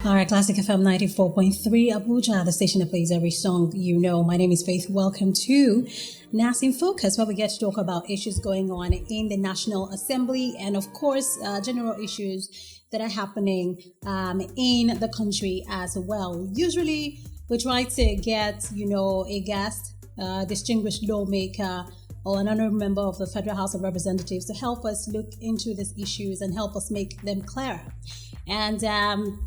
All right, Classic FM 94.3 Abuja, the station that plays every song you know. My name is Faith. Welcome to NAS in Focus, where we get to talk about issues going on in the National Assembly and, of course, general issues that are happening in the country as well. Usually, we try to get, a guest, distinguished lawmaker, or an honorable member of the Federal House of Representatives to help us look into these issues and help us make them clearer. And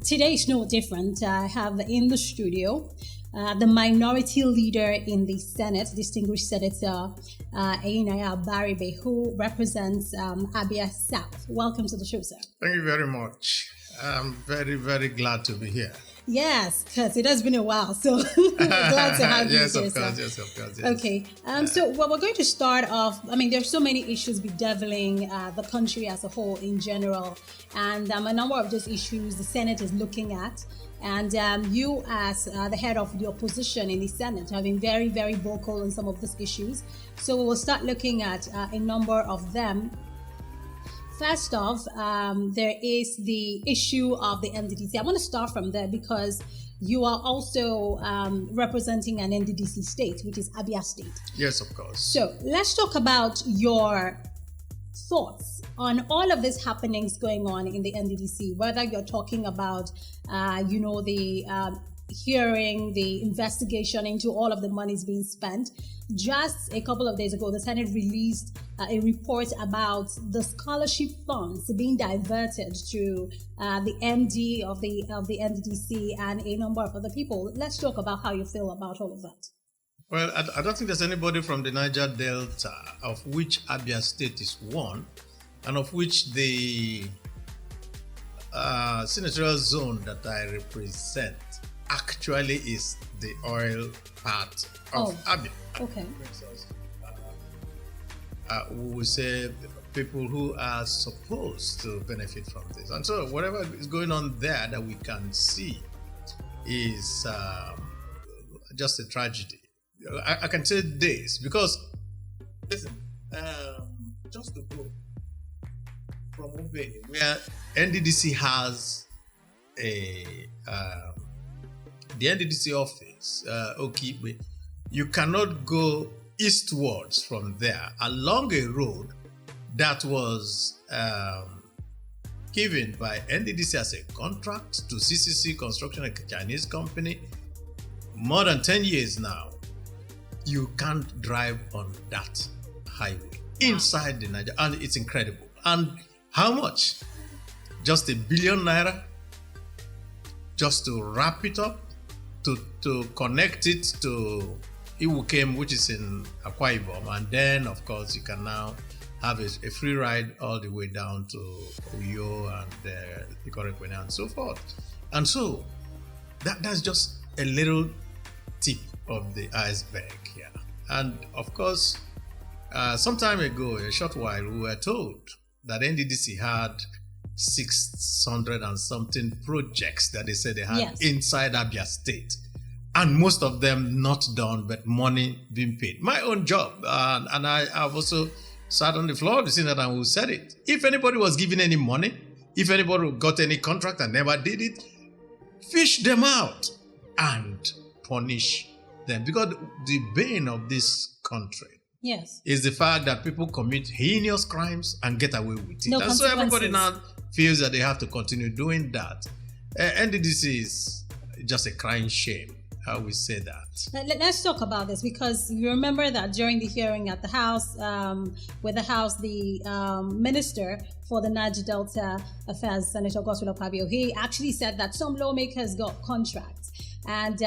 today is no different. I have in the studio the minority leader in the Senate, distinguished Senator Enyinnaya Abaribe, who represents Abia South. Welcome to the show, sir. Thank you very much. I'm very, very glad to be here. Yes, because it has been a while, so glad to have you here, sir. Yes, of course. Yes. Okay, so we're going to start off. I mean, there's so many issues bedeviling the country as a whole in general, and a number of those issues the Senate is looking at. And you, as the head of the opposition in the Senate, have been very, very vocal on some of these issues. So we'll start looking at a number of them. First off, there is the issue of the NDDC. I want to start from there because you are also representing an NDDC state, which is Abia State. Yes, of course. So let's talk about your thoughts on all of these happenings going on in the NDDC, whether you're talking about, the hearing, the investigation into all of the monies being spent. Just a couple of days ago, the Senate released a report about the scholarship funds being diverted to the MD of the NDDC and a number of other people. Let's talk about how you feel about all of that. Well, I don't think there's anybody from the Niger Delta, of which Abia State is one, and of which the senatorial zone that I represent actually is the oil part of Abia. Okay. We will say people who are supposed to benefit from this. And so whatever is going on there that we can see is just a tragedy. I can say this because, listen, just to go from Obey, where NDDC has the NDDC office, Okibe, you cannot go eastwards from there along a road that was given by NDDC as a contract to CCC Construction, a Chinese company, more than 10 years now. You can't drive on that highway inside the Niger, and it's incredible. And how much? Just ₦1 billion just to wrap it up, to connect it to Iwukem, which is in Akwa Ibom, and then of course you can now have a free ride all the way down to Uyo and Ikorekwene and so forth. And so that's just a little tip of the iceberg here. And of course, some time ago, a short while, we were told that NDDC had 600 and something projects that they said they had inside Abia State. And most of them not done, but money being paid. My own job, and I've also sat on the floor of the Senate and who said it. If anybody was given any money, if anybody got any contract and never did it, fish them out and punish them. Because the bane of this country is the fact that people commit heinous crimes and get away with it. And so everybody now feels that they have to continue doing that. NDDC is just a crying shame. How we say that. Let's talk about this because you remember that during the hearing at the House, the Minister for the Niger Delta Affairs, Senator Godswill Akpabio, he actually said that some lawmakers got contracts. And,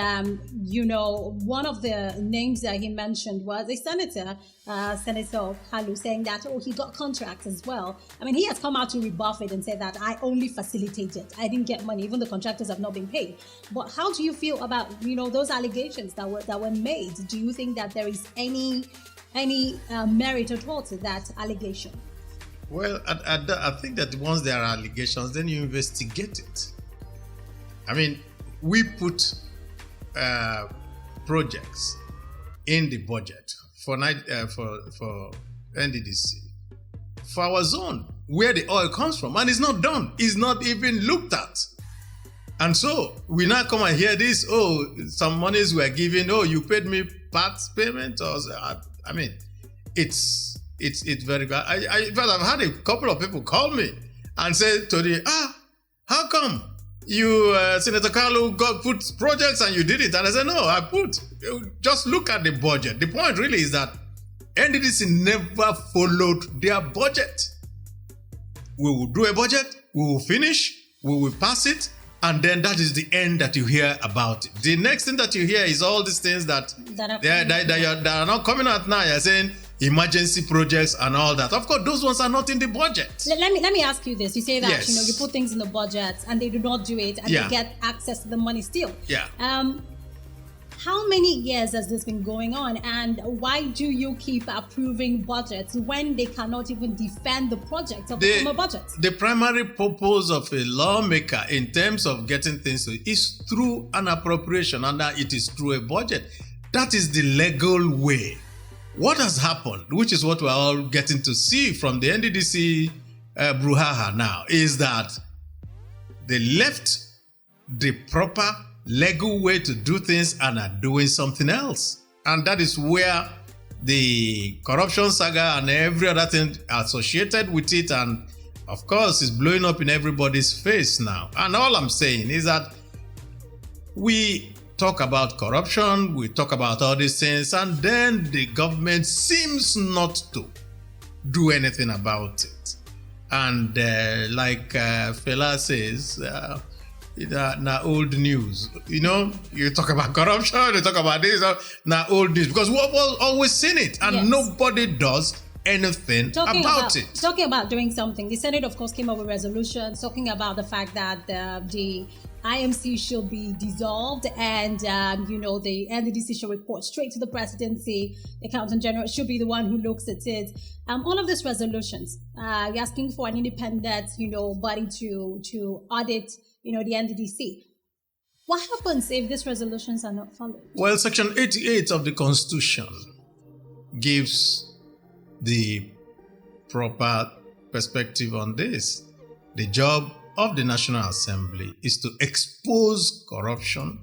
one of the names that he mentioned was a senator, Senator Kalu, saying that, he got contracts as well. I mean, he has come out to rebuff it and say that I only facilitated. I didn't get money. Even the contractors have not been paid. But how do you feel about, those allegations that were made? Do you think that there is any merit at all to that allegation? Well, I think that once there are allegations, then you investigate it. I mean, we put projects in the budget for NDDC for our zone where the oil comes from, and it's not done. It's not even looked at. And so we now come and hear this, oh, some monies were given, oh, you paid me part payment, or I mean, it's very bad. In fact, I've had a couple of people call me and say to me, how come you, Senator Carlo, put projects and you did it? And I said, no, just look at the budget. The point really is that NDDC never followed their budget. We will do a budget, we will finish, we will pass it, and then that is the end that you hear about it. The next thing that you hear is all these things that are not coming out now. You're saying emergency projects and all that. Of course, those ones are not in the budget. Let me ask you this. You say that Yes. you put things in the budget and they do not do it, and they get access to the money still. Yeah. How many years has this been going on, and why do you keep approving budgets when they cannot even defend the project of the former budget? The primary purpose of a lawmaker in terms of getting things is through an appropriation, and that it is through a budget. That is the legal way. What has happened, which is what we're all getting to see from the NDDC brouhaha now, is that they left the proper legal way to do things and are doing something else. And that is where the corruption saga and every other thing associated with it, and of course, is blowing up in everybody's face now. And all I'm saying is that we talk about corruption, we talk about all these things, and then the government seems not to do anything about it. And like Fela says, now old news. You know, you talk about corruption, you talk about this, now old news, because we've always seen it, and nobody does anything about it. Talking about doing something, the Senate, of course, came up with resolutions talking about the fact that the IMC should be dissolved, and the NDDC should report straight to the presidency. The accountant general should be the one who looks at it. All of these resolutions, you're asking for an independent, body to audit, the NDDC. What happens if these resolutions are not followed? Well, Section 88 of the Constitution gives the proper perspective on this. The job of the National Assembly is to expose corruption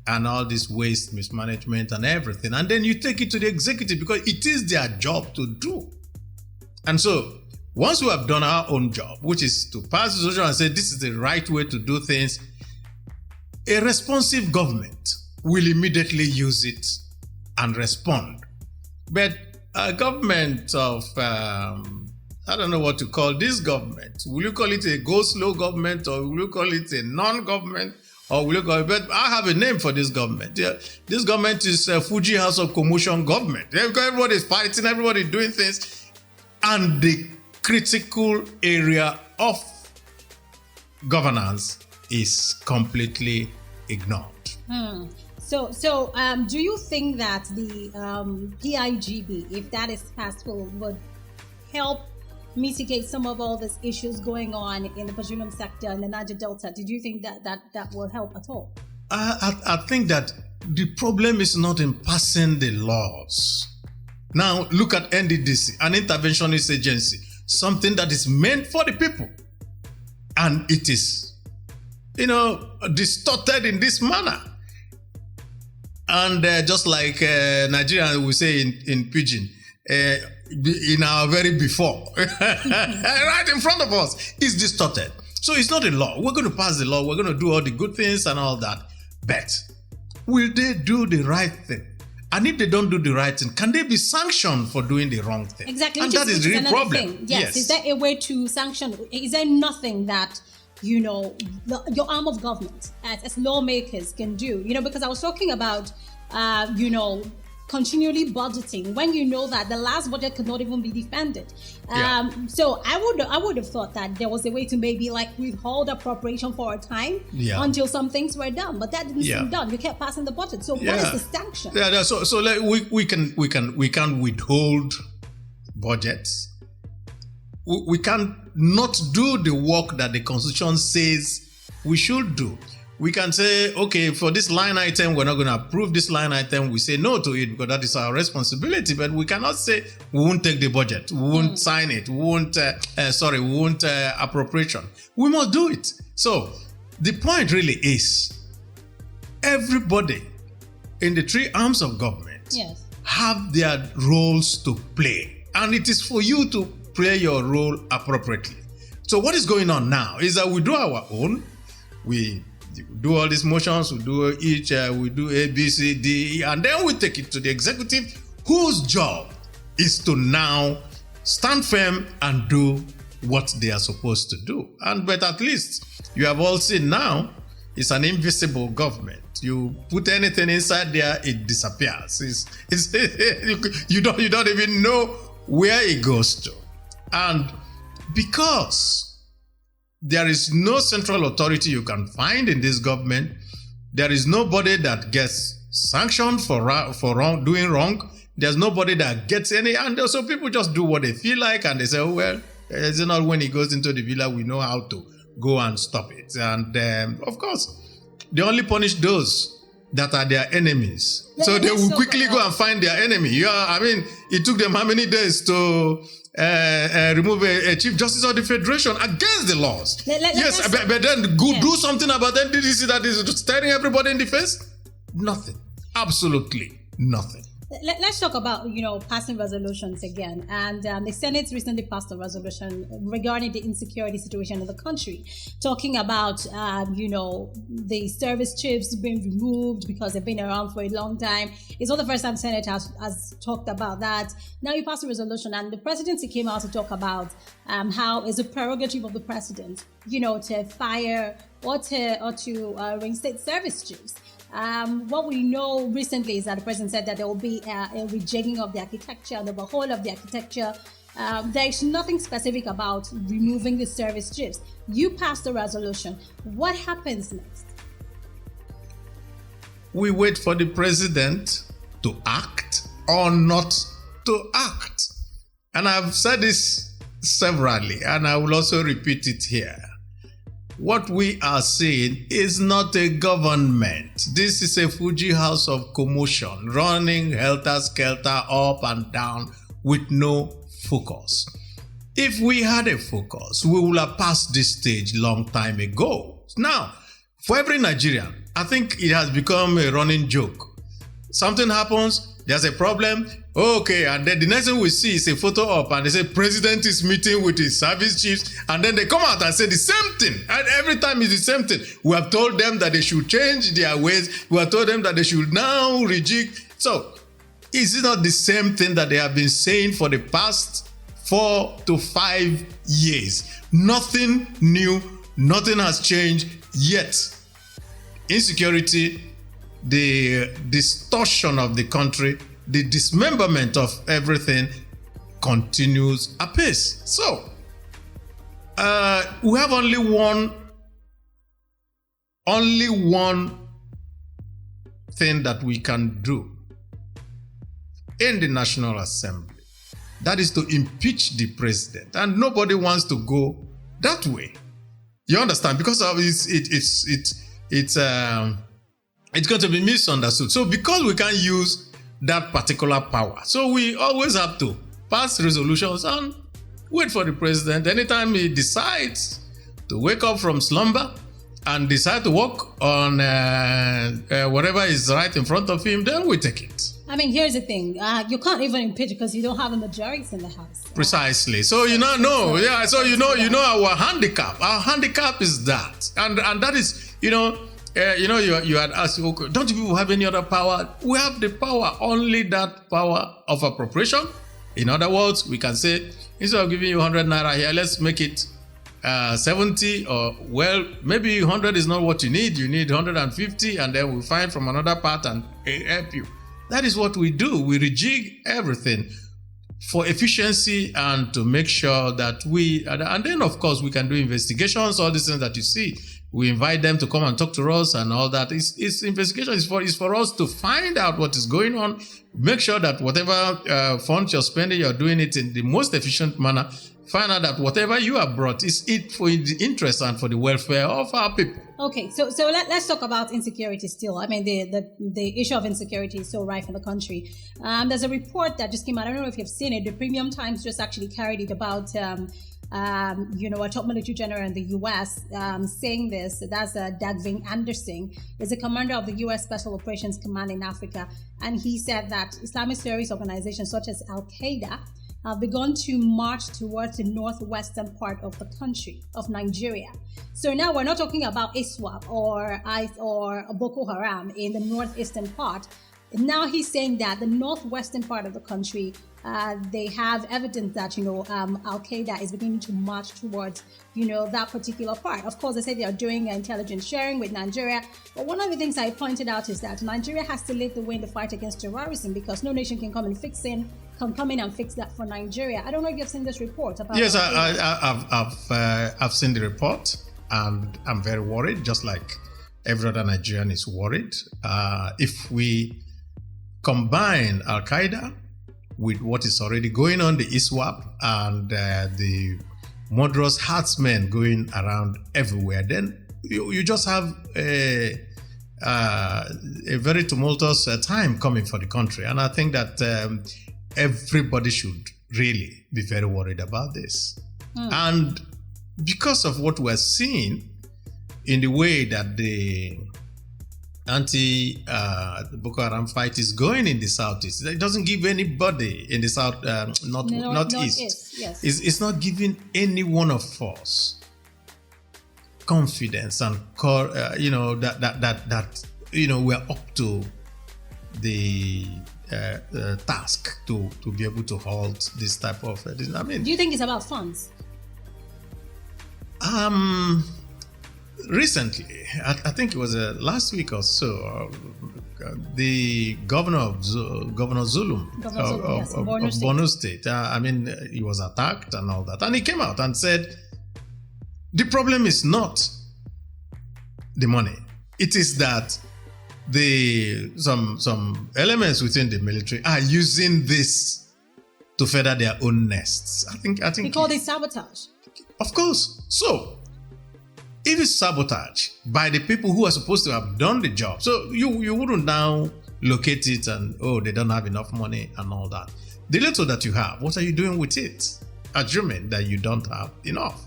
and all this waste, mismanagement and everything. And then you take it to the executive because it is their job to do. And so once we have done our own job, which is to pass the resolution and say this is the right way to do things, a responsive government will immediately use it and respond. But a government of, I don't know what to call this government. Will you call it a go-slow government, or will you call it a non-government, or will you call it, but I have a name for this government. Yeah, this government is a Fuji House of Commotion government. Everybody is fighting, everybody is doing things, and the critical area of governance is completely ignored. So, do you think that the PIGB, if that is passed, would help mitigate some of all these issues going on in the petroleum sector in the Niger Delta? Did you think that will help at all? I think that the problem is not in passing the laws. Now, look at NDDC, an interventionist agency, something that is meant for the people. And it is, distorted in this manner. And just like Nigerians will say in Pidgin, in our very before, right in front of us, is distorted. So it's not a law. We're going to pass the law. We're going to do all the good things and all that. But will they do the right thing? And if they don't do the right thing, can they be sanctioned for doing the wrong thing? Exactly. And that is the real problem. Thing. Yes. Is there a way to sanction? Is there nothing that, your arm of government as lawmakers can do? Because I was talking about, continually budgeting when you know that the last budget could not even be defended. So I would have thought that there was a way to maybe withhold appropriation for a time until some things were done, but that didn't seem done. You kept passing the budget. So what is the sanction? We can withhold budgets. We can not do the work that the Constitution says we should do. We can say, okay, for this line item, we're not going to approve this line item. We say no to it because that is our responsibility. But we cannot say we won't take the budget, we won't sign it, we won't appropriation. We must do it. So the point really is everybody in the three arms of government have their roles to play. And it is for you to play your role appropriately. So what is going on now is that we do our own. We do all these motions, we do A, B, C, D, and then we take it to the executive, whose job is to now stand firm and do what they are supposed to do. But at least you have all seen now, it's an invisible government. You put anything inside there, it disappears. You don't even know where it goes to. And because there is no central authority you can find in this government, there is nobody that gets sanctioned for doing wrong. There's nobody that gets any, and so people just do what they feel like, and they say, oh, well, it's not when he goes into the villa, we know how to go and stop it. And of course, they only punish those that are their enemies. So they will quickly go and find their enemy. It took them how many days to remove a Chief Justice of the Federation against the laws? But then do something about NDDC that is staring everybody in the face? Nothing. Absolutely nothing. Let's talk about, passing resolutions again. And the Senate recently passed a resolution regarding the insecurity situation in the country, talking about, the service chiefs being removed because they've been around for a long time. It's not the first time Senate has talked about that. Now you passed a resolution, and the presidency came out to talk about how it's a prerogative of the president, to fire or to reinstate service chiefs. What we know recently is that the president said that there will be a rejigging of the architecture, the overhaul of the architecture. There is nothing specific about removing the service chiefs. You passed the resolution. What happens next? We wait for the president to act or not to act. And I've said this severally, and I will also repeat it here. What we are seeing is not a government. This is a Fuji house of commotion, running helter-skelter up and down with no focus. If we had a focus, we would have passed this stage long time ago. Now, for every Nigerian, I think it has become a running joke. Something happens, there's a problem, okay, and then the next thing we see is a photo up and they say president is meeting with his service chiefs, and then they come out and say the same thing, and every time it's the same thing. We have told them that they should change their ways. We have told them that they should now rejig. So is it not the same thing that they have been saying for the past 4 to 5 years? Nothing new, nothing has changed yet. Insecurity, the distortion of the country, the dismemberment of everything continues apace. So, we have only one thing that we can do in the National Assembly. That is to impeach the president. And nobody wants to go that way. You understand? Because of it's going to be misunderstood. So because we can't use that particular power, so we always have to pass resolutions and wait for the president. Anytime he decides to wake up from slumber and decide to work on whatever is right in front of him, then we take it. Here's the thing. You can't even impeach because you don't have a majority in the House. Precisely. So, So, our handicap. Our handicap is that. And that is, you had asked, okay, don't you people have any other power? We have the power, only that power of appropriation. In other words, we can say, instead of giving you 100 naira here, let's make it 70, or maybe 100 is not what you need 150, and then we'll find from another part and help you. That is what we do. We rejig everything for efficiency and to make sure that and then of course we can do investigations, all these things that you see. We invite them to come and talk to us and all that. It's investigation is for us to find out what is going on, make sure that whatever funds you're spending, you're doing it in the most efficient manner. Find out that whatever you have brought is it for the interest and for the welfare of our people. Okay, so let's talk about insecurity still. The issue of insecurity is so rife in the country. There's a report that just came out. I don't know if you've seen it. The Premium Times just actually carried it about a top military general in the U.S. Saying this. That's Dagvin Anderson, is the commander of the U.S. Special Operations Command in Africa, and he said that Islamic terrorist organizations such as Al Qaeda have begun to march towards the northwestern part of the country of Nigeria. So now we're not talking about ISWAP or Boko Haram in the northeastern part. Now he's saying that the northwestern part of the country, they have evidence that, Al Qaeda is beginning to march towards, that particular part. Of course, they say they are doing intelligence sharing with Nigeria. But one of the things I pointed out is that Nigeria has to lead the way in the fight against terrorism, because no nation can come in and fix that for Nigeria. I don't know if you've seen this report about. Yes, I've seen the report, and I'm very worried, just like every other Nigerian is worried. If we combine Al Qaeda with what is already going on, the ISWAP and the murderous herdsmen going around everywhere, then you just have a very tumultuous time coming for the country. And I think that everybody should really be very worried about this. And because of what we're seeing in the way that the anti-Boko Haram fight is going in the southeast, it doesn't give anybody in the northeast. Yes. It's not giving any one of us confidence and that we're up to the task to be able to halt this type of. Do you think it's about funds? Recently, I think it was last week or so, the Governor Zulum of Borno State, he was attacked and all that. And he came out and said, the problem is not the money. It is that some elements within the military are using this to feather their own nests. I think he called it sabotage. Of course. So if it's sabotage by the people who are supposed to have done the job, so you wouldn't now locate it and, they don't have enough money and all that. The little that you have, what are you doing with it? Assuming that you don't have enough.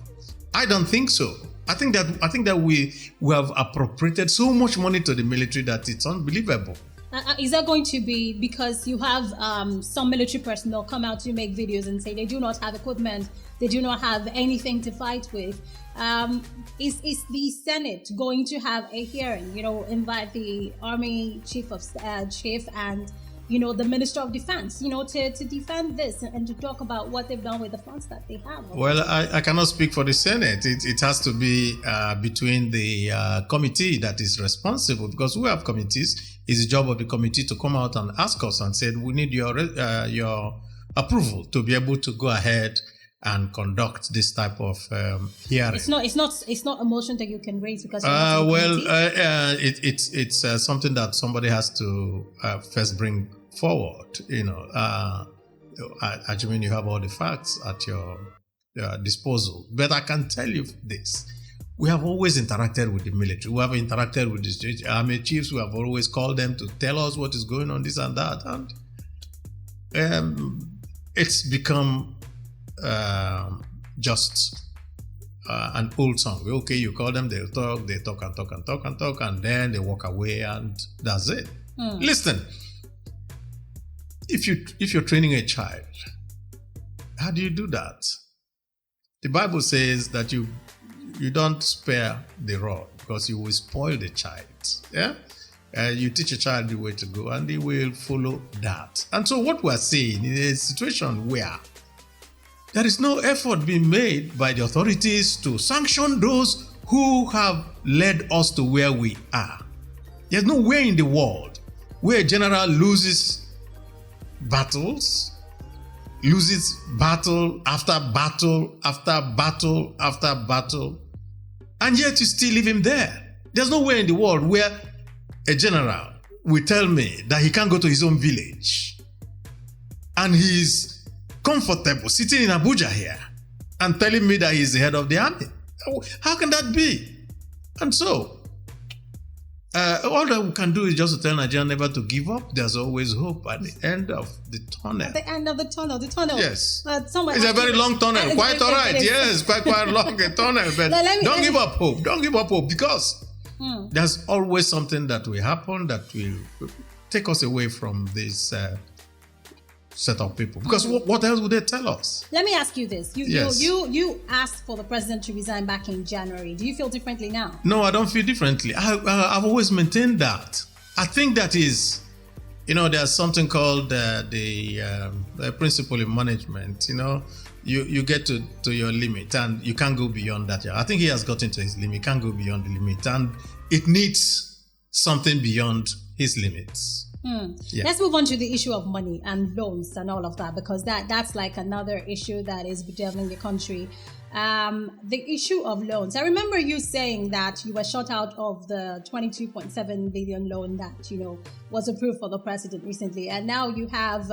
I don't think so. I think that we have appropriated so much money to the military that it's unbelievable. Is that going to be because you have some military personnel come out to make videos and say they do not have equipment, they do not have anything to fight with? Is the Senate going to have a hearing, invite the Army Chief and, the Minister of Defense, to defend this and to talk about what they've done with the funds that they have? Well, I cannot speak for the Senate. It has to be between the committee that is responsible, because we have committees. It's the job of the committee to come out and ask us and say, we need your approval to be able to go ahead and conduct this type of hearing. It's not a motion that you can raise because it's something that somebody has to first bring forward. Assuming you have all the facts at your disposal. But I can tell you this: we have always interacted with the military. We have interacted with the army chiefs. We have always called them to tell us what is going on, this and that, and it's become just an old song. Okay, you call them, they talk and then they walk away and that's it. Listen, if you're training a child, how do you do that? The Bible says that you don't spare the rod because you will spoil the child. Yeah? You teach a child the way to go and they will follow that. And so what we're seeing is a situation where there is no effort being made by the authorities to sanction those who have led us to where we are. There's no way in the world where a general loses battle after battle after battle after battle, and yet you still leave him there. There's no way in the world where a general will tell me that he can't go to his own village and he's comfortable sitting in Abuja here and telling me that he's the head of the army. How can that be? And so All that we can do is just to tell Nigeria never to give up. There's always hope at the end of the tunnel. At the end of the tunnel. Yes. It's a very long tunnel. Quite all right. Yes, quite long a tunnel. But don't give up hope. Don't give up hope, because there's always something that will happen that will take us away from this set of people. Because what else would they tell us? Let me ask you this. You asked for the president to resign back in January. Do you feel differently now? No, I don't feel differently. I've always maintained that. I think that is, there's something called the principle in management. You get to your limit and you can't go beyond that. I think he has gotten to his limit. He can't go beyond the limit. And it needs something beyond his limits. Yeah. Let's move on to the issue of money and loans and all of that, because that's like another issue that is bedeviling the country. The issue of loans. I remember you saying that you were shut out of the 22.7 billion loan that was approved for the president recently, and now you have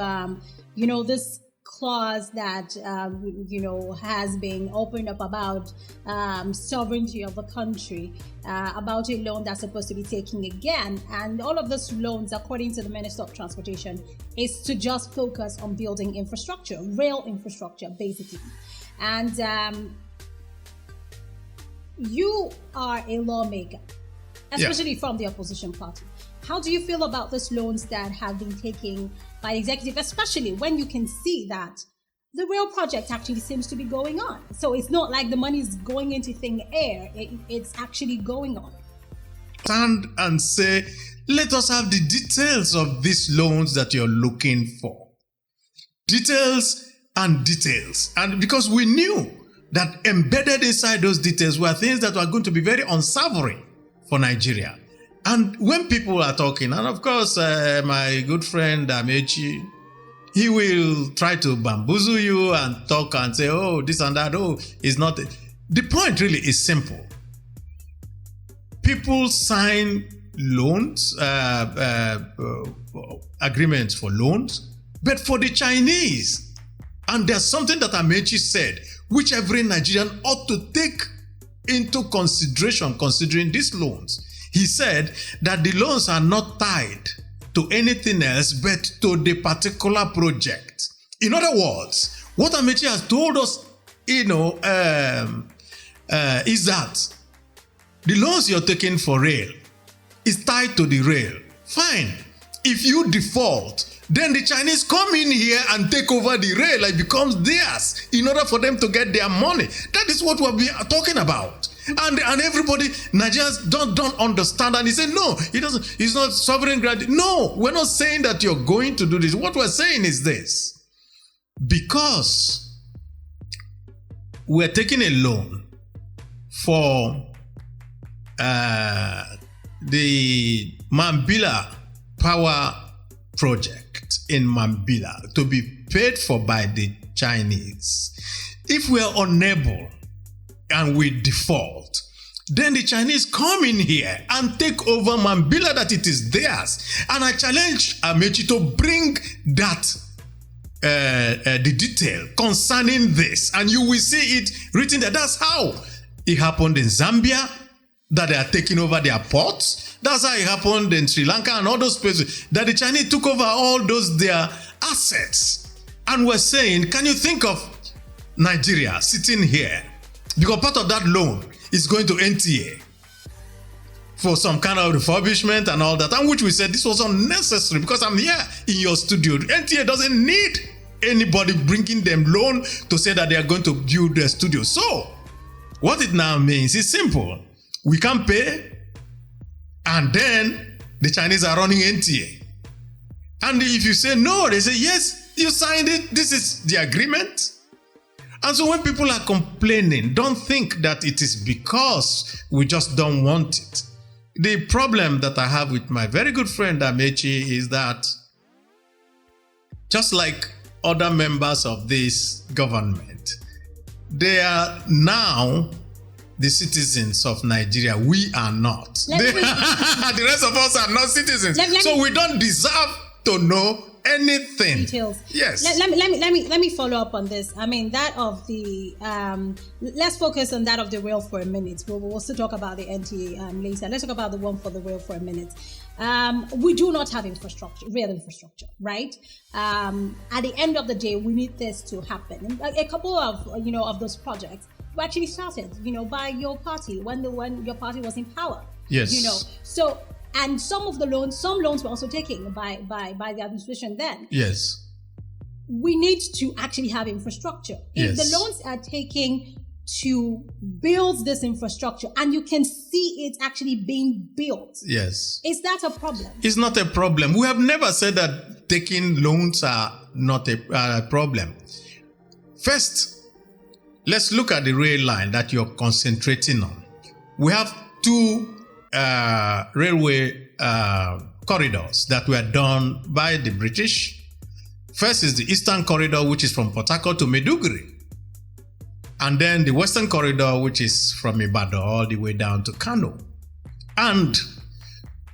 this clause that has been opened up about sovereignty of the country, about a loan that's supposed to be taken again, and all of those loans, according to the Minister of Transportation, is to just focus on building infrastructure, rail infrastructure, basically. And you are a lawmaker, especially from the opposition party. How do you feel about these loans that have been taken by the executive, especially when you can see that the rail project actually seems to be going on? So it's not like the money is going into thin air. It's actually going on. Stand and say, let us have the details of these loans that you're looking for. Details and details. And because we knew that embedded inside those details were things that were going to be very unsavory for Nigeria. And when people are talking, and of course, my good friend Amechi, he will try to bamboozle you and talk and say, oh, this and that, oh, it's not. The point really is simple. People sign loans, agreements for loans, but for the Chinese. And there's something that Amechi said, which every Nigerian ought to take into consideration considering these loans. He said that the loans are not tied to anything else but to the particular project. In other words, what Amechi has told us, is that the loans you're taking for rail is tied to the rail. Fine. If you default, then the Chinese come in here and take over the rail. It becomes theirs in order for them to get their money. That is what we're talking about. And everybody, Nigerians don't understand. And he said, no, he doesn't. It's not sovereign grant. No, we're not saying that you're going to do this. What we're saying is this. Because we're taking a loan for the Mambila power project in Mambila to be paid for by the Chinese. If we are unable and we default, then the Chinese come in here and take over Mambila that it is theirs. And I challenge Amechi to bring that the detail concerning this, and you will see it written there. That's how it happened in Zambia, that they are taking over their ports. That's how it happened in Sri Lanka and all those places, that the Chinese took over all those their assets. And we're saying, can you think of Nigeria sitting here? Because part of that loan is going to NTA for some kind of refurbishment and all that, and which we said this was unnecessary because I'm here in your studio. NTA doesn't need anybody bringing them loan to say that they are going to build their studio. So what it now means is simple. We can pay, and then the Chinese are running NTA. And if you say no, they say, yes, you signed it. This is the agreement. And so when people are complaining, don't think that it is because we just don't want it. The problem that I have with my very good friend Amechi is that just like other members of this government, they are now the citizens of Nigeria. We are not. The rest of us are not citizens. So we don't deserve to know anything. Details. Yes. Let me follow up on this. I mean, that of the let's focus on that of the rail for a minute. We'll still talk about the NTA later. Let's talk about the one for the rail for a minute. We do not have real infrastructure, right? At the end of the day, we need this to happen. A couple of of those projects were actually started, by your party when your party was in power. Yes. So. And some loans were also taken by the administration then. Yes. We need to actually have infrastructure. If the loans are taken to build this infrastructure and you can see it actually being built. Yes. Is that a problem? It's not a problem. We have never said that taking loans are not a problem. First, let's look at the rail line that you're concentrating on. We have two railway corridors that were done by the British. First is the Eastern Corridor, which is from Port Harcourt to Maiduguri. And then the Western Corridor, which is from Ibadan all the way down to Kano. And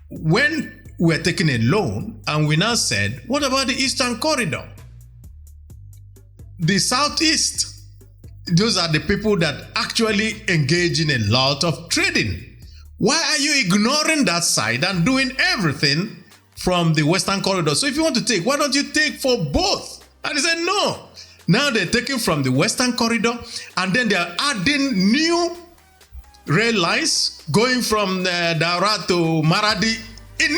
when we're taking a loan, and we now said, what about the Eastern Corridor? The Southeast, those are the people that actually engage in a lot of trading. Why are you ignoring that side and doing everything from the Western Corridor? So if you want to take, why don't you take for both? And they said, no. Now they're taking from the Western Corridor and then they're adding new rail lines going from Daura to Maradi in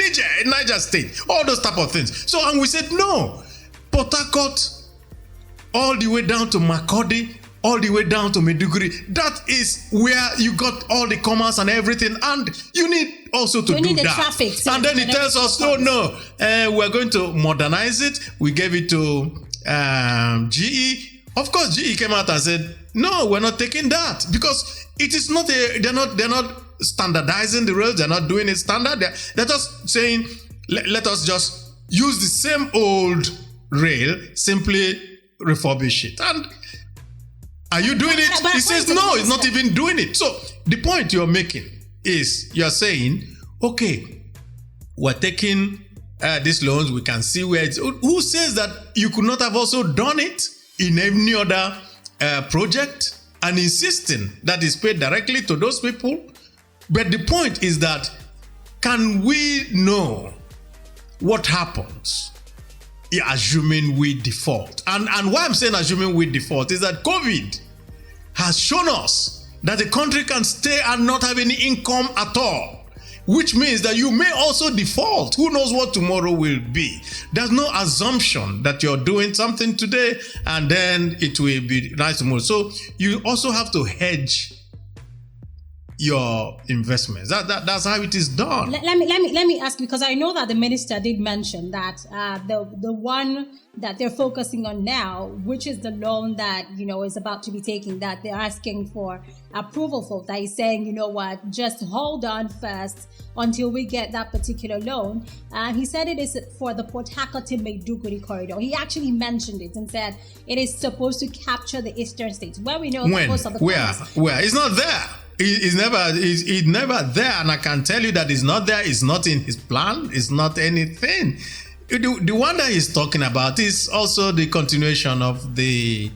Niger State. All those type of things. So, and we said, no. Port Harcourt, all the way down to Makurdi, all the way down to Maiduguri. That is where you got all the commerce and everything, and you need also to do that. Traffic, and then it tells us, oh no, we're going to modernize it. We gave it to GE. Of course, GE came out and said, no, we're not taking that because it is not they're not standardizing the rails. They're not doing it standard. They're just saying, let us just use the same old rail, simply refurbish it. And are you doing it? He says, no, he's not even doing it. So the point you're making is you're saying, okay, we're taking these loans. We can see where it's. Who says that you could not have also done it in any other project and insisting that is paid directly to those people? But the point is that can we know what happens assuming we default? And why I'm saying assuming we default is that COVID has shown us that the country can stay and not have any income at all, which means that you may also default. Who knows what tomorrow will be? There's no assumption that you're doing something today and then it will be nice tomorrow. So you also have to hedge your investments. That's how it is done. Let me ask, because I know that the minister did mention that the one that they're focusing on now, which is the loan that is about to be taken, that they're asking for approval for, that he's saying, you know what, just hold on first until we get that particular loan. He said it is for the Port Harcourt to Maiduguri corridor. He actually mentioned it and said it is supposed to capture the eastern states, where we know that most of the where it's not there. He's never there, and I can tell you that it's not there. It's not in his plan. It's not anything. The one that he's talking about is also the continuation of the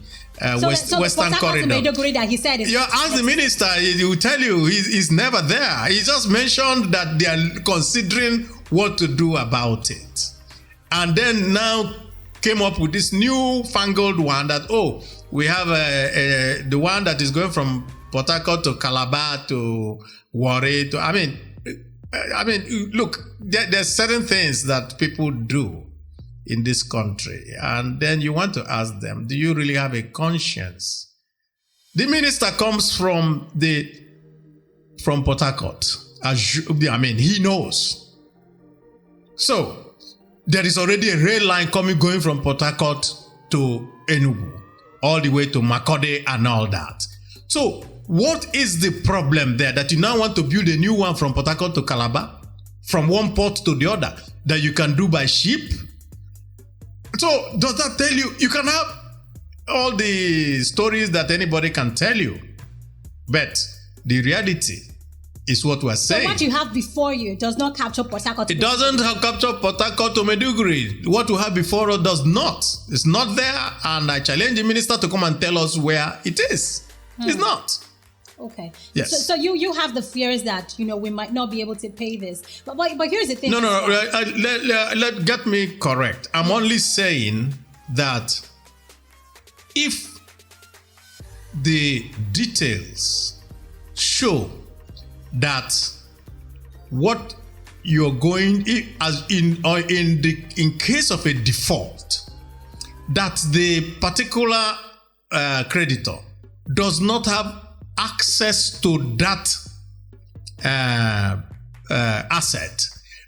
Western Corridor. That he said you ask the minister, he will tell you he's never there. He just mentioned that they are considering what to do about it, and then now came up with this new fangled one that we have the one that is going from Port Harcourt to Calabar to Warri to. I mean, look, there's certain things that people do in this country, and then you want to ask them, do you really have a conscience? The minister comes from Port Harcourt. He knows. So there is already a rail line going from Port Harcourt to Enugu, all the way to Makurdi and all that. So what is the problem there that you now want to build a new one from Port Harcourt to Calabar, from one port to the other, that you can do by ship? So does that tell you, you can have all the stories that anybody can tell you, but the reality is what we're saying. So what you have before you does not capture Port Harcourt. It doesn't have capture Port Harcourt to Maiduguri. What we have before us does not. It's not there, and I challenge the minister to come and tell us where it is. It's not. Okay. Yes. So you have the fears that we might not be able to pay this, but here's the thing. No. Get me correct. I'm only saying that if the details show that what you're going as in case of a default, that the particular creditor does not have access to that asset,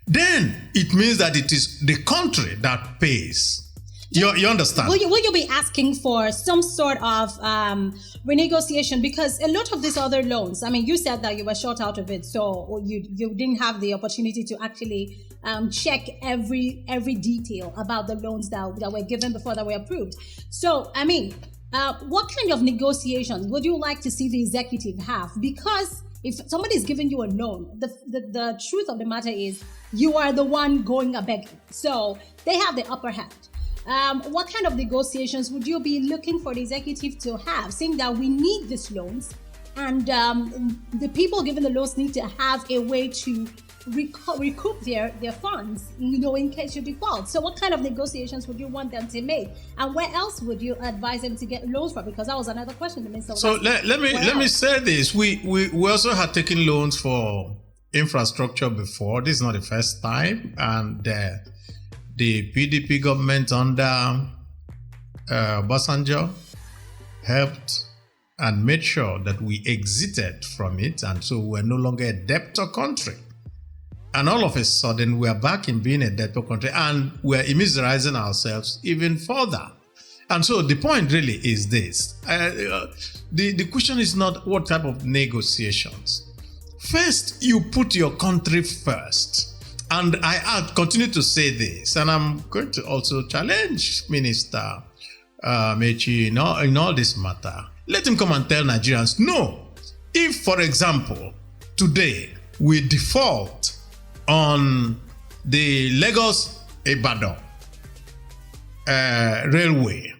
then it means that it is the country that pays. You understand? Will you be asking for some sort of renegotiation? Because a lot of these other loans, I mean, you said that you were short out of it, so you didn't have the opportunity to actually check every detail about the loans that were given before that were approved. So, I mean, what kind of negotiations would you like to see the executive have? Because if somebody is giving you a loan, the truth of the matter is you are the one going a begging. So they have the upper hand. What kind of negotiations would you be looking for the executive to have, saying that we need these loans and the people given the loans need to have a way to recoup their funds, in case you default? So what kind of negotiations would you want them to make? And where else would you advise them to get loans from? Because that was another question the minister was So asking. let me say this. We also had taken loans for infrastructure before. This is not the first time. And the PDP government under Obasanjo helped and made sure that we exited from it, and so we're no longer a debtor country. And all of a sudden, we're back in being a debtor country, and we're immiserizing ourselves even further. And so the point really is this. The question is not what type of negotiations. First, you put your country first. And I continue to say this, and I'm going to also challenge Minister Mechi in all this matter. Let him come and tell Nigerians, no, if, for example, today we default on the Lagos-Ibadan railway,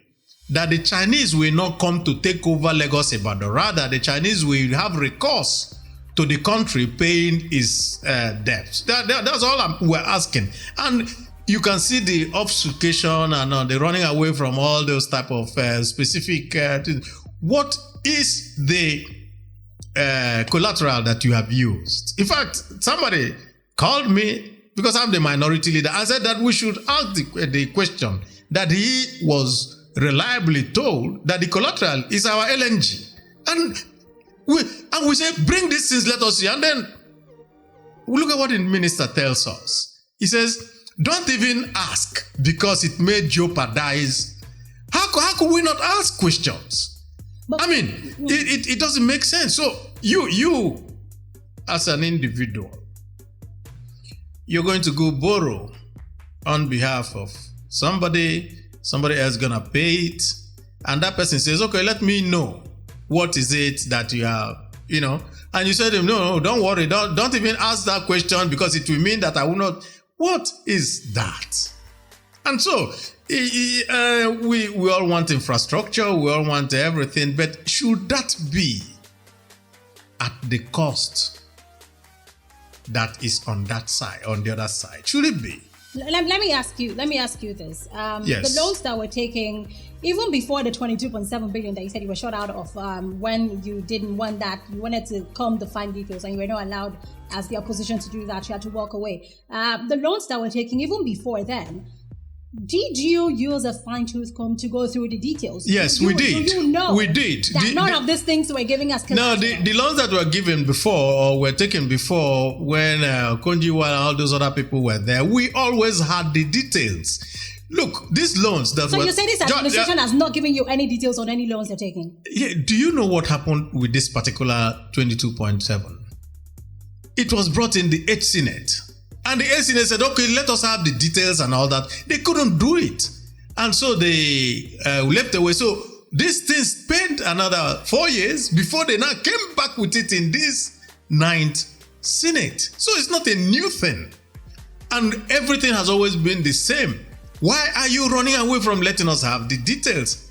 that the Chinese will not come to take over Lagos-Ibadan. Rather, the Chinese will have recourse to the country paying its debts. That's all we're asking. And you can see the obfuscation and the running away from all those type of specific things. What is the collateral that you have used? In fact, somebody called me, because I'm the minority leader, and said that we should ask the question, that he was reliably told that the collateral is our LNG. And we say, bring these things, let us see. And then we look at what the minister tells us. He says, don't even ask, because it may jeopardize. How could we not ask questions? But, I mean, it doesn't make sense. So you as an individual, you're going to go borrow on behalf of somebody else gonna pay it, and that person says, okay, let me know what is it that you have, and you said to him, no, don't worry, don't even ask that question, because it will mean that I will not. What is that? And so we all want infrastructure, we all want everything, but should that be at the cost that is on that side, on the other side? Should it be? Let me ask you this. Yes. The loans that we're taking, even before the 22.7 billion that you said you were short out of, when you didn't want that, you wanted to come the fine details, and you were not allowed as the opposition to do that, you had to walk away. The loans that we're taking, even before then, did you use a fine-tooth comb to go through the details? Yes, we did. Do you know we did. That none of these things were giving us collateral? No, the loans that were given before, or were taken before, when Konjiwa and all those other people were there, we always had the details. Look, these loans that you say this administration has not given you any details on any loans they're taking? Yeah. Do you know what happened with this particular 22.7? It was brought in the 8th Senate. And the 8th Senate said, okay, let us have the details and all that. They couldn't do it. And so they left away. So this thing spent another 4 years before they now came back with it in this 9th seen it. So it's not a new thing. And everything has always been the same. Why are you running away from letting us have the details?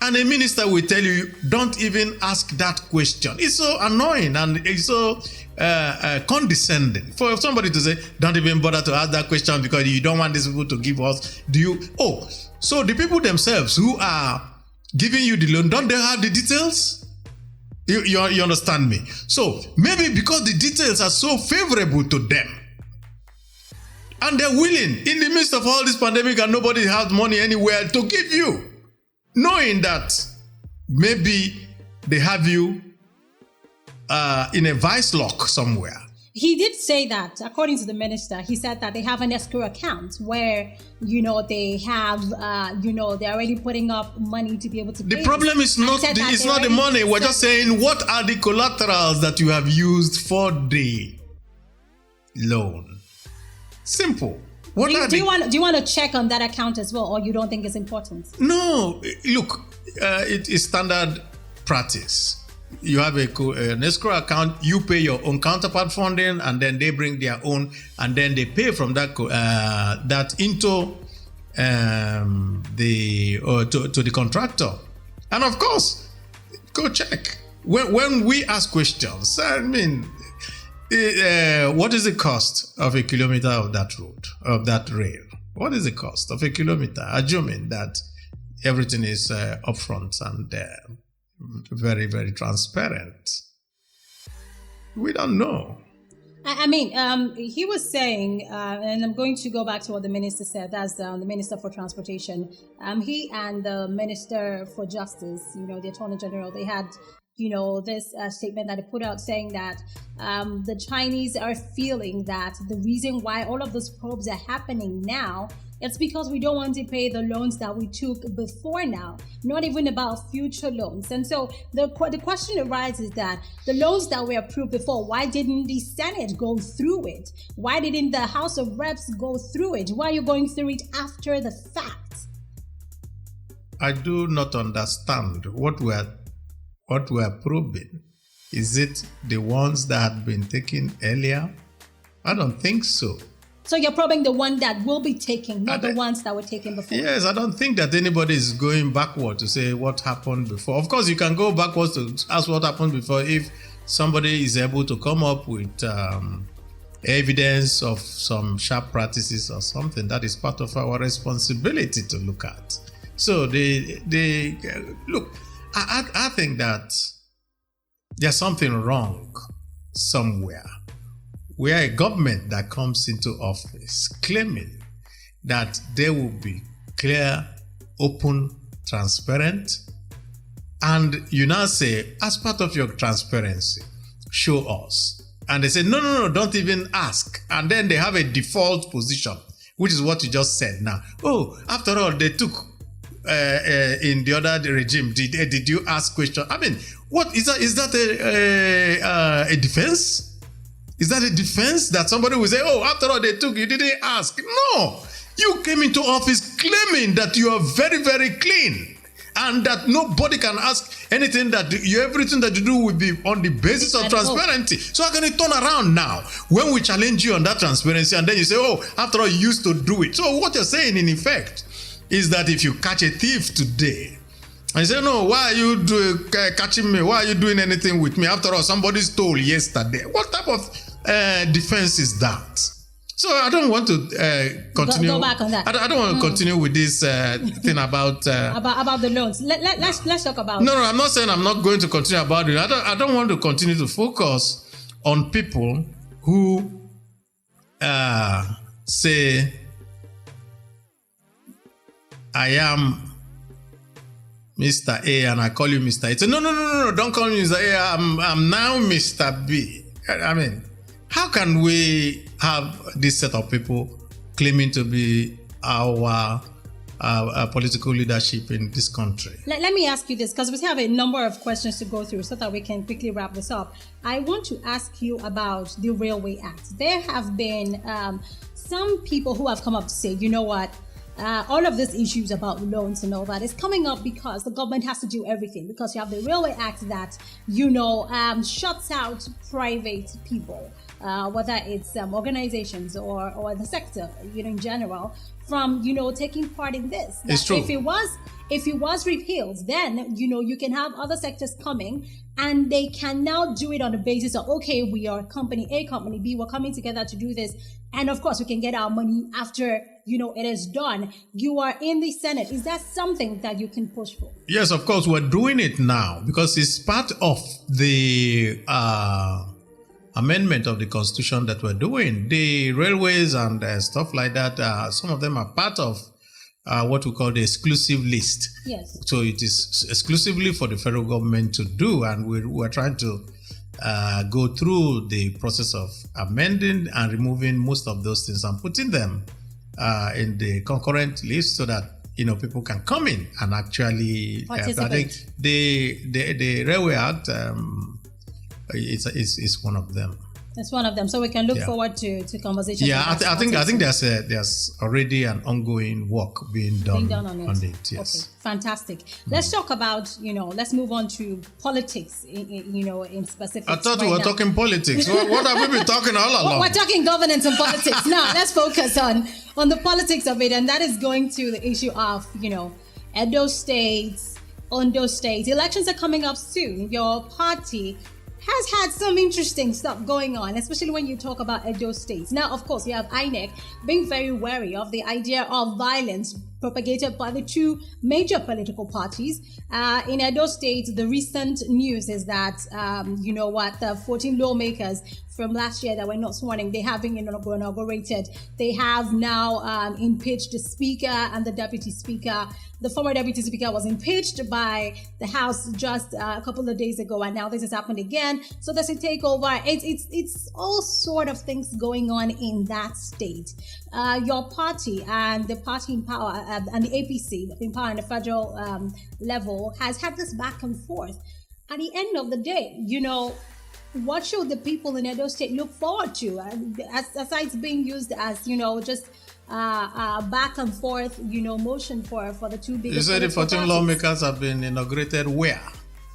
And a minister will tell you, don't even ask that question. It's so annoying and it's so condescending for somebody to say, don't even bother to ask that question because you don't want these people to give us. So the people themselves who are giving you the loan, don't they have the details? You understand me? So maybe because the details are so favorable to them, and they're willing, in the midst of all this pandemic and nobody has money anywhere to give you, knowing that maybe they have you in a vice lock somewhere. He did say that, according to the minister, he said that they have an escrow account where, they have, they're already putting up money to be able to pay. The problem is not the money. We're just saying, what are the collaterals that you have used for the loan? Simple. Do you want to check on that account as well, or you don't think it's important? No, look, it is standard practice. You have an escrow account, you pay your own counterpart funding, and then they bring their own, and then they pay from that into the contractor. And of course, go check. When we ask questions, I mean, what is the cost of a kilometer of that road, of that rail? What is the cost of a kilometer? Assuming that everything is upfront and very, very transparent. We don't know. I mean, he was saying, and I'm going to go back to what the minister said, that's the Minister for Transportation. He and the Minister for Justice, the Attorney General, they had this statement that they put out saying that the Chinese are feeling that the reason why all of those probes are happening now, it's because we don't want to pay the loans that we took before now, not even about future loans. And so the question arises that the loans that were approved before, why didn't the Senate go through it? Why didn't the House of Reps go through it? Why are you going through it after the fact? I do not understand what we're probing. Is it the ones that had been taken earlier? I don't think so. So you're probing the one that will be taken, not the ones that were taken before? Yes, I don't think that anybody is going backward to say what happened before. Of course, you can go backwards to ask what happened before if somebody is able to come up with evidence of some sharp practices or something. That is part of our responsibility to look at. So they look. I think that there's something wrong somewhere. We are a government that comes into office claiming that they will be clear, open, transparent, and you now say, as part of your transparency, show us. And they say, no, don't even ask. And then they have a default position, which is what you just said now. Oh, after all, they took in the other regime, did you ask questions? I mean, what is that? Is that a defense? Is that a defense that somebody will say, oh, after all they took, you didn't ask? No, you came into office claiming that you are very, very clean and that nobody can ask anything everything that you do will be on the basis of transparency. So how can it turn around now when we challenge you on that transparency and then you say, oh, after all, you used to do it? So what you're saying in effect is that if you catch a thief today, and you say, no, why are you catching me? Why are you doing anything with me? After all, somebody stole yesterday. What type of defense is that? So I don't want to continue. Go back on that. I don't want to continue with this thing about the loans. Let's talk about. No, I'm not saying I'm not going to continue about it. I don't want to continue to focus on people who say, I am Mr. A and I call you Mr. A. Say, no, don't call me Mr. A. I'm now Mr. B. I mean, how can we have this set of people claiming to be our political leadership in this country? Let me ask you this, because we have a number of questions to go through so that we can quickly wrap this up. I want to ask you about the Railway Act. There have been some people who have come up to say, you know what? All of these issues about loans and all that is coming up because the government has to do everything, because you have the Railway Act that, shuts out private people whether it's organizations or the sector, in general, from taking part in this. It's true. If it was repealed, then you can have other sectors coming, and they can now do it on the basis of, okay, we are company A, company B, we're coming together to do this, and of course we can get our money after it is done. You are in the Senate. Is that something that you can push for? Yes, of course, we're doing it now because it's part of the amendment of the Constitution that we're doing. The railways and stuff like that, some of them are part of what we call the exclusive list. Yes. So it is exclusively for the federal government to do, and we're trying to go through the process of amending and removing most of those things and putting them in the concurrent list so that people can come in and actually participate. I think the Railway Act is one of them. It's one of them. So we can look forward to conversations. Yeah, I think there's already an ongoing work being done on it. Yes. Okay, fantastic. Let's talk about let's move on to politics. In specific. I thought we were talking politics. What have we been talking all along? We're talking governance and politics. Now let's focus on the politics of it, and that is going to the issue of Edo State, Ondo State. Elections are coming up soon. Your party has had some interesting stuff going on, especially when you talk about Edo State. Now, of course, you have INEC being very wary of the idea of violence propagated by the two major political parties. In Edo State, the recent news is that, the 14 lawmakers from last year that were not sworn in, they have been inaugurated. They have now impeached the speaker and the deputy speaker. The former deputy speaker was impeached by the House just a couple of days ago, and now this has happened again. So there's a takeover. It's all sort of things going on in that state. Your party and the party in power and the APC in power on the federal level has had this back and forth. At the end of the day, what should the people in Edo State look forward to? Aside being used as, just back and forth, motion for the two biggest. You said the 14 lawmakers have been inaugurated where?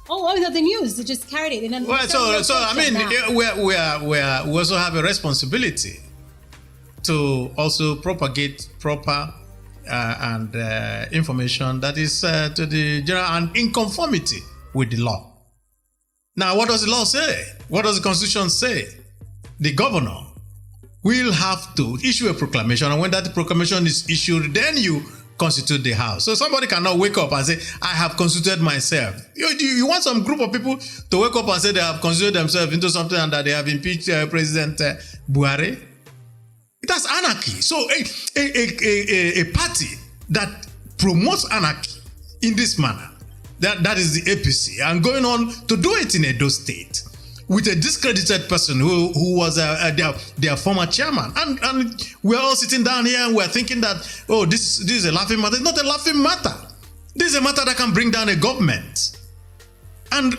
Oh, the news. They just carried it. And well, so I mean, we also have a responsibility to also propagate proper and information that is to the general and in conformity with the law. Now, what does the law say? What does the Constitution say? The governor will have to issue a proclamation, and when that proclamation is issued, then you constitute the House. So somebody cannot wake up and say, I have constituted myself. You want some group of people to wake up and say they have constituted themselves into something and that they have impeached President Buhari? That's anarchy. So a party that promotes anarchy in this manner, that is the APC, and going on to do it in Edo State with a discredited person who was their former chairman. And we're all sitting down here and we're thinking that, this is a laughing matter. It's not a laughing matter. This is a matter that can bring down a government. And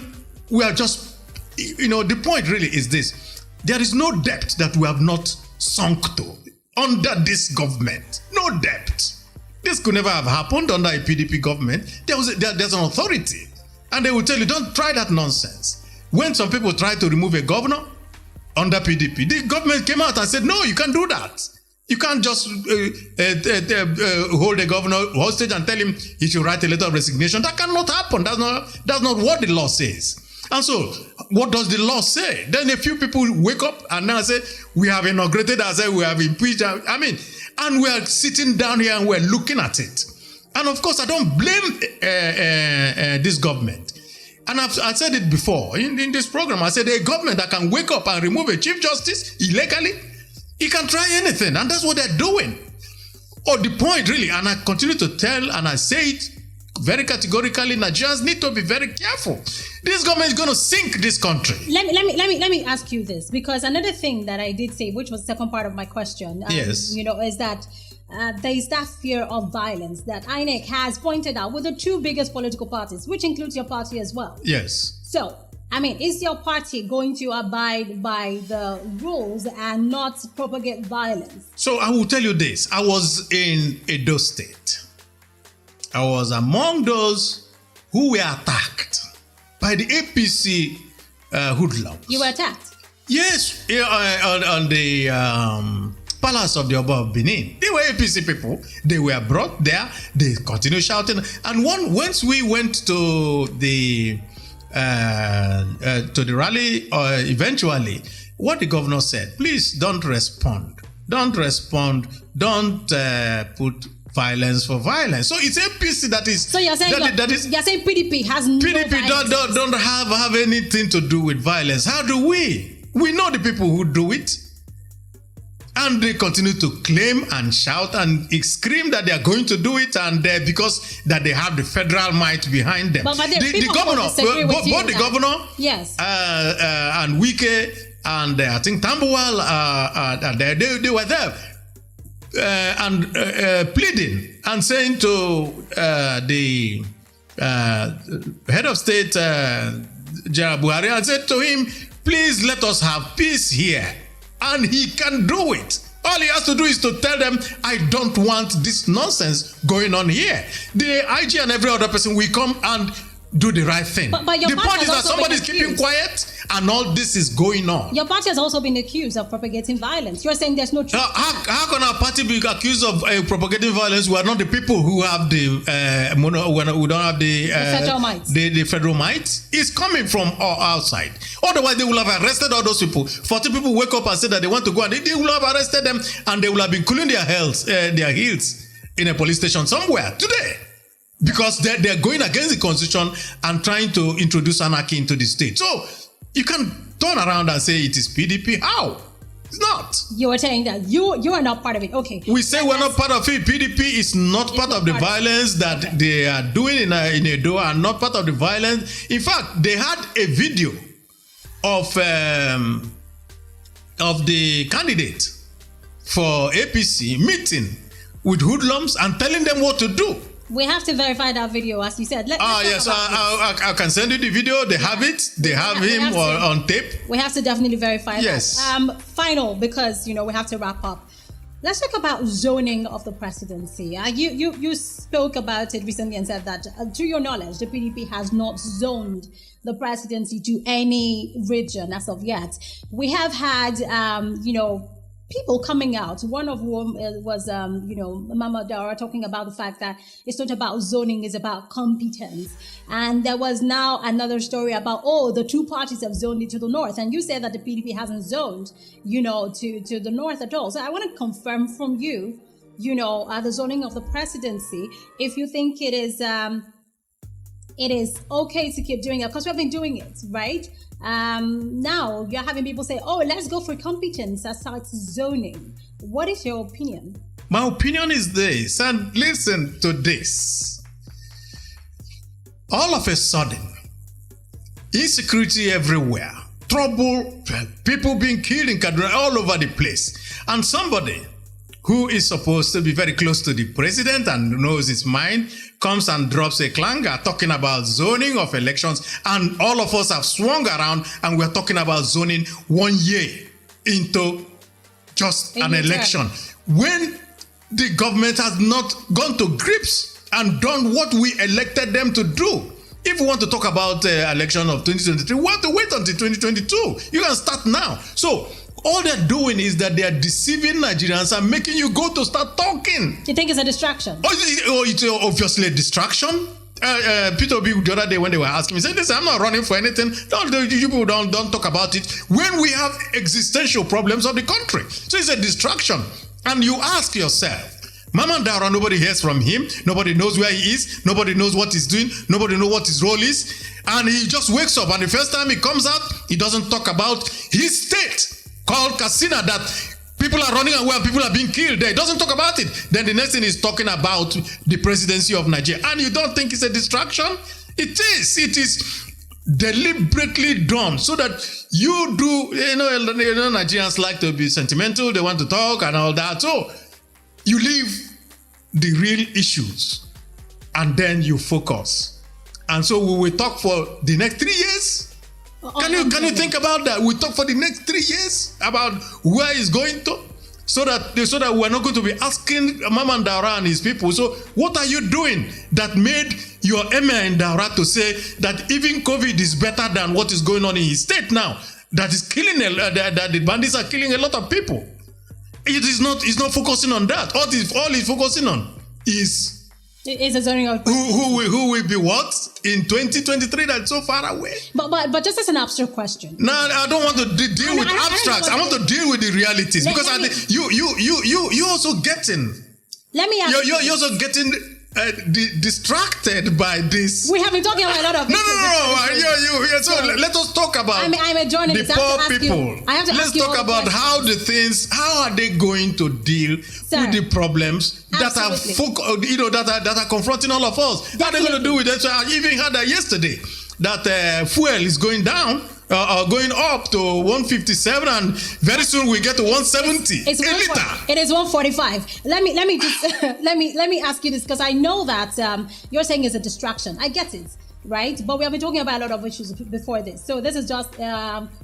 we are just, the point really is this. There is no debt that we have not sunk to under this government. No debt. This could never have happened under a PDP government. There's an authority. And they will tell you, don't try that nonsense. When some people tried to remove a governor under PDP, the government came out and said, no, you can't do that. You can't just hold a governor hostage and tell him he should write a letter of resignation. That cannot happen. That's not what the law says. And so, what does the law say? Then a few people wake up and now say, we have inaugurated ourselves, we have impeached. And we are sitting down here and we're looking at it. And of course, I don't blame this government. And I've said it before in this program. I said a government that can wake up and remove a chief justice illegally, he can try anything. And that's what they're doing. The point really, and I continue to tell and I say it very categorically, Nigerians need to be very careful. This government is going to sink this country. Let me ask you this, because another thing that I did say, which was the second part of my question, yes, is that there is that fear of violence that INEC has pointed out with the two biggest political parties, which includes your party as well. Yes. So, is your party going to abide by the rules and not propagate violence? So I will tell you this. I was in Edo State. I was among those who were attacked by the APC hoodlums. You were attacked? Yes, on the palace of the Oba of Benin. They were APC people. They were brought there. They continued shouting. And once we went to the rally, eventually, what the governor said, please don't respond. Don't respond. Don't put violence for violence. So it's APC that is. So you're saying you're saying PDP has no PDP don't have anything to do with violence. How do we? We know the people who do it. And they continue to claim and shout and scream that they are going to do it, and because that they have the federal might behind them. But the governor, both the governor, yes, and Wike, and I think Tambuwal, they were there and pleading and saying to the head of state, General Buhari, and said to him, please let us have peace here. And he can do it. All he has to do is to tell them, I don't want this nonsense going on here. The IG and every other person will come and do the right thing. But the point is that somebody's keeping quiet and all this is going on. Your party has also been accused of propagating violence. You're saying there's no truth. How can our party be accused of propagating violence? We are not the people who have the we don't have the federal might. The federal might. It's coming from outside. Otherwise, they will have arrested all those people. 40 people wake up and say that they want to go, and they will have arrested them, and they will have been cooling their heels in a police station somewhere today. Because they're going against the constitution and trying to introduce anarchy into the state. So you can turn around and say it is PDP. How? It's not. You are saying that you are not part of it. Okay. We say we're not part of it. PDP is not part of the violence that they are doing in Edo, and not part of the violence. In fact, they had a video of the candidate for APC meeting with hoodlums and telling them what to do. We have to verify that video, as you said. Yes, I can send you the video. They have it. They have him on tape. We have to definitely verify yes. that. Final, because we have to wrap up. Let's talk about zoning of the presidency. You spoke about it recently and said that, to your knowledge, the PDP has not zoned the presidency to any region as of yet. We have had, people coming out, one of whom was, Mama Dara, talking about the fact that it's not about zoning, it's about competence. And there was now another story about, the two parties have zoned it to the north. And you said that the PDP hasn't zoned, to the north at all. So I want to confirm from you, the zoning of the presidency, if you think it is okay to keep doing it, because we've been doing it, right? Now you're having people say, let's go for competence as such zoning. What is your opinion? My opinion is this, and listen to this. All of a sudden, insecurity everywhere, trouble, people being killed in Kaduna all over the place. And somebody who is supposed to be very close to the president and knows his mind comes and drops a clanger talking about zoning of elections, and all of us have swung around and we're talking about zoning 1 year into just an election when the government has not gone to grips and done what we elected them to do. If we want to talk about election of 2023, we have to wait until 2022. You can start now. So all they're doing is that they are deceiving Nigerians and making you go to start talking. Do you think it's a distraction? It's obviously a distraction. Peter Obi the other day when they were asking me, said, listen, I'm not running for anything. People don't talk about it when we have existential problems of the country. So it's a distraction. And you ask yourself, Mama Dara, nobody hears from him. Nobody knows where he is. Nobody knows what he's doing. Nobody knows what his role is. And he just wakes up, and the first time he comes out, he doesn't talk about his state called Katsina, that people are running away and people are being killed there. He doesn't talk about it. Then the next thing is talking about the presidency of Nigeria. And you don't think it's a distraction? It is. It is deliberately done so that you do, Nigerians like to be sentimental. They want to talk and all that. So you leave the real issues and then you focus. And so we will talk for the next 3 years. Can you think about that? We talk for the next 3 years about where it's going to, so that we're not going to be asking Mama Dara and his people. So what are you doing that made your Emir in Dara to say that even COVID is better than what is going on in his state now? that is killing that the bandits are killing a lot of people. It is not. It's not focusing on that. All it's focusing on is a zoning who will be what in 2023 that's so far away. But just as an abstract question. No, I don't want to deal with abstracts. I want to deal with the realities because you also getting. Let me ask you're also getting distracted by this. We have been talking about a lot of no. So let us talk about I'm a journalist. the poor people. Let's talk about how are they going to deal with the problems that are confronting all of us. How are they going to do with that? So I even heard that yesterday that fuel is going down. Going up to 157, and very soon we get to 170 a liter. It is 145. Let me just let me ask you this, because I know that you're saying it's a distraction. I get it, right? But we have been talking about a lot of issues before this, so this is just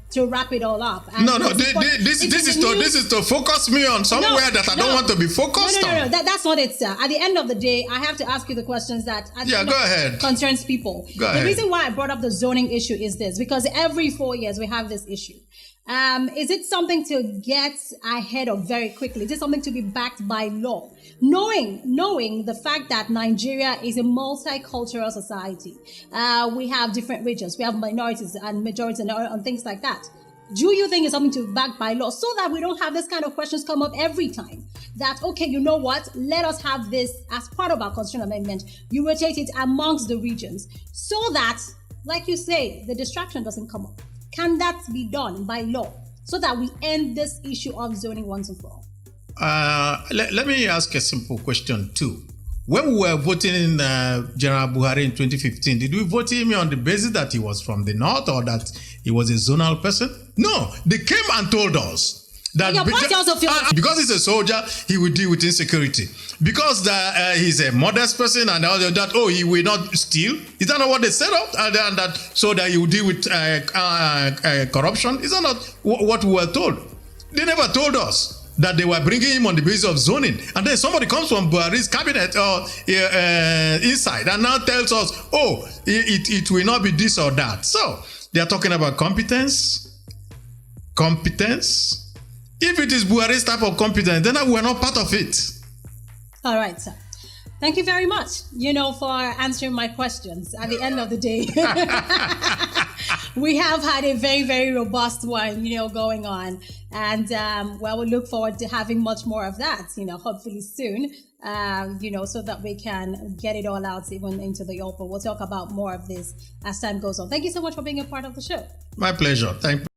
to wrap it all up. And this is to focus me on somewhere that I don't want to be focused on. No. That's not it, sir. At the end of the day, I have to ask you the questions that go ahead. Concerns people. The reason why I brought up the zoning issue is this, because every 4 years we have this issue. Is it something to get ahead of very quickly? Is it something to be backed by law? Knowing the fact that Nigeria is a multicultural society, we have different regions, we have minorities and majorities and things like that. Do you think it's something to be backed by law so that we don't have this kind of questions come up every time? That, okay, you know what? Let us have this as part of our constitutional amendment. You rotate it amongst the regions so that, like you say, the distraction doesn't come up. Can that be done by law so that we end this issue of zoning once and for all? Let me ask a simple question too. When we were voting in General Buhari in 2015, did we vote him on the basis that he was from the north or that he was a zonal person? No, they came and told us that because he's a soldier, he will deal with insecurity. Because he's a modest person and all that, he will not steal. Is that not what they set up? And that so that he will deal with corruption? Is that not what we were told? They never told us that they were bringing him on the basis of zoning. And then somebody comes from Buhari's cabinet or inside and now tells us, it will not be this or that. So they are talking about competence. If it is Buhari's type of competence, then we're not part of it. All right, sir. Thank you very much, for answering my questions. At the end of the day, we have had a very, very robust one, going on. And, we look forward to having much more of that, hopefully soon, so that we can get it all out even into the open. We'll talk about more of this as time goes on. Thank you so much for being a part of the show. My pleasure. Thank you.